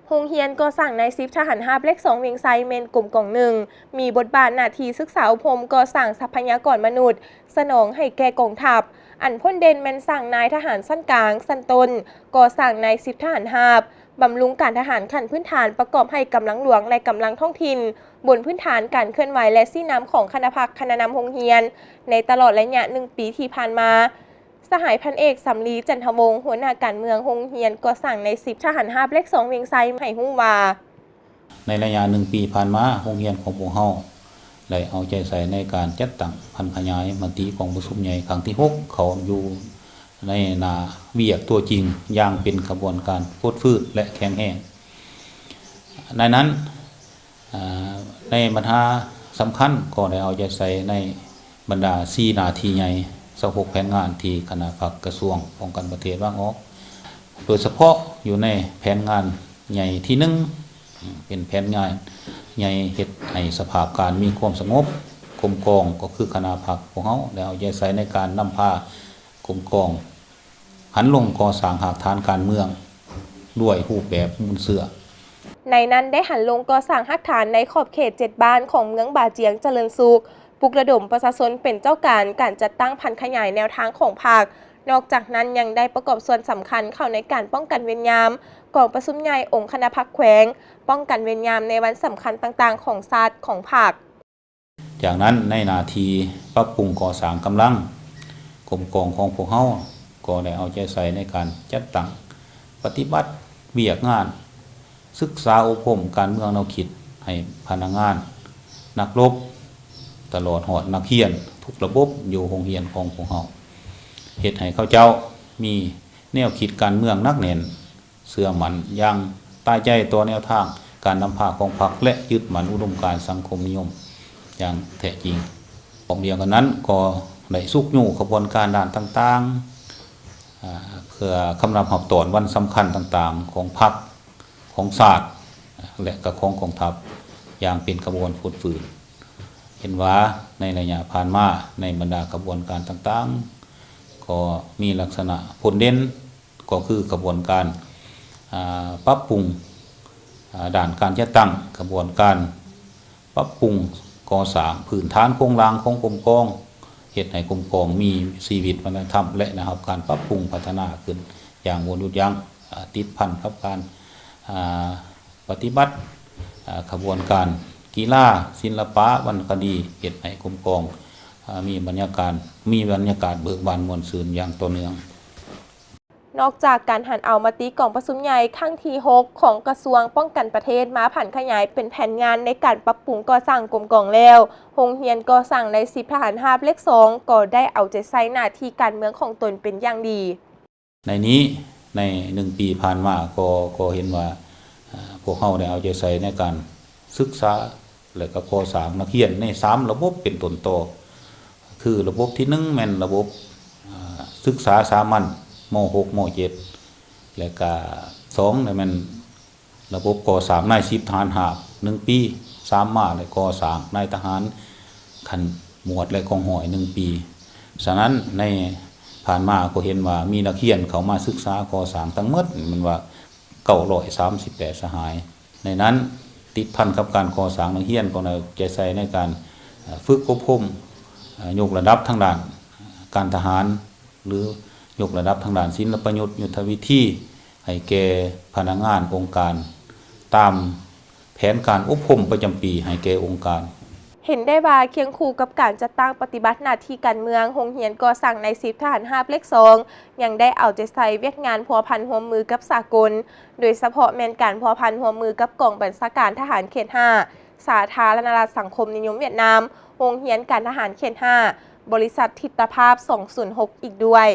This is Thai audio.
โรงเรียนก่อสร้างนายสิบทหารราบเลข2เวียงไซเมนกลุ่มกองหนึ่งมีบทบาทหน้าที่ศึกษาอบรมก่อสร้างทรัพยากรมนุษย์สนองให้แก่กองทัพอันพ้นเด่นแมนสั่งนายทหารสั้นกลางสั้นต้นก่อสร้างนายสิบทหารราบบำรุงการทหารขั้นพื้นฐานประกอบให้กำลังหลวงและกำลังท้องถิ่นบนพื้นฐานการเคลื่อนไหวและซี่น้ำของคณะพักคณะนำโรงเรียนในตลอดระยะ1 ปีที่ผ่านมาสหายพันเอกสำลีจันทวงศ์หัวหน้าการเมืองโรงเรียนก่อสร้างใน10ทหารราบเลข2เวียงไซให้ฮู้ว่าในระยะ1 ปีผ่านมาโรงเรียนของพวกเฮาได้เอาใจใส่ในการจัดตั้งพันขยายมติกองประชุมใหญ่ครั้งที่6เขาอยู่ในนาเวียกตัวจริงอย่างเป็นกระบวนการโคตรฟืดและแข็งแรงในนั้นในบรรดาสำคัญก็ได้เอาใจใส่ในบรรดา4หน้าที่ใหญ่26แผนงานที่คณะพักกระทรวงป้องกันประเทศวางออกโดยเฉพาะอยู่ในแผนงานใหญ่ที่1เป็นแผนงานใหญ่เฮ็ดให้สภาพการมีความสงบกรมกองก็คือคณะพักของเฮาได้เอาใจใส่ในการนำพากรมกองหันลงก่อสร้างหากฐานการเมืองด้วยรูปแบบมูลเสือในนั้นได้หันลงก่อสร้างหากฐานในขอบเขต7บ้านของเมืองบาเจียงเจริญสุขปลุกระดมประชาชนเป็นเจ้าการจัดตั้งพันขยายแนวทางของภาคนอกจากนั้นยังได้ประกอบส่วนสำคัญเข้าในการป้องกันเวรยามกองประชุมใหญ่องค์คณะพรรคแขวงป้องกันเวรยามในวันสำคัญต่างๆของชาติของภาคจากนั้นในนาทีปรับปรุงก่อสร้างกำลังกรมกองของพวกเฮาก็ได้เอาใจใส่ในการจัดตั้งปฏิบัติเวียกงานศึกษาอบรมการเมืองแนวคิดให้พนักงานนักรบตลอดหอดนักเรียนทุกระบบอยู่โรงเรียนของพวกเฮาเฮ็ดให้เขาเจ้ามีแนวคิดการเมืองนักแน่นเชื่อมั่นอย่างตายใจต่อแนวทางการนำพาของพรรคและยึดมั่นอุดมการณ์สังคมนิยมอย่างแท้จริงพร้อมเดียวกันนั้นก็ได้สุกยู่ขบวนการด้านต่างๆเพื่อคำนำหับตอนวันสำคัญต่างๆของพรรคของชาติและกระของกองทัพอย่างเป็นกระบวนการฝืนเห็นว่าในระยะผ่านมาในบรรดากระบวนการต่างๆก็มีลักษณะผลเด่นก็คือกระบวนการปรับปรุงด้านการจัดตั้งกระบวนการปรับปรุงก่อสร้างพื้นฐานโครงสร้างของกรมกองเฮ็ดให้กรมกองมีชีวิตวัฒนธรรมและนะครับการปรับปรุงพัฒนาขึ้นอย่างวนยุดยั้งติดพันกับการปฏิบัติขบวนการกีฬาศิลปะวรรณคดีเฮ็ดให้กรมกองมีบรรยากาศเบิกบานม่วนซื่นอย่างต่อเนื่องนอกจากการหันเอามติกองประชุมใหญ่ครั้งที่6ของกระทรวงป้องกันประเทศมาผันขยายเป็นแผนงานในการปรับปรุงก่อสร้างกรมกองแล้วโรงเรียนก่อสร้างใน10ทหารราบเลข2ก็ได้เอาใจใส่หน้าที่การเมืองของตนเป็นอย่างดีในนี้ใน1 ปีผ่านมาก็เห็นว่าพวกเฮาได้เอาใจใส่ในการศึกษาและก็ก่อสร้างนักเรียนใน3ระบบเป็นต้นต่อคือระบบที่1แม่นระบบศึกษาสามัญม.6 ม.7 และก็2นี่มันระบบก่อสร้างนายสิบทหารราบ1 ปี3มาและก่อสร้างนายทหารขั้นหมวดและกองร้อย1 ปีฉะนั้นในผ่านมาก็เห็นว่ามีนักเรียนเขามาศึกษาก่อสร้างทั้งหมดมันว่า938สหายในนั้นติดพันกับการก่อสร้างนักเรียนก็ได้ใจใส่ในการฝึกอบรมยกระดับทางด้านการทหารหรือยกระดับทางด้านศิลปยุทธยุทธวิธีให้แก่พนักงานองค์การตามแผนการอบรมประจำปีให้แก่องค์การเห็นได้ว่าเคียงคู่กับการจัดตั้งปฏิบัติหน้าที่การเมืองโรงเรียนก่อสร้างใน10ทหารราบเลข2ยังได้เอาใจใส่เวียกงานพัวพันร่วมมือกับสากลโดยเฉพาะแม่นการพัวพันร่วมมือกับกองบัญชาการทหารเขต5สาธารณรัฐสังคมนิยมเวียดนามโรงเรียนการทหารเขต5บริษัททิตภาพ206อีกด้วย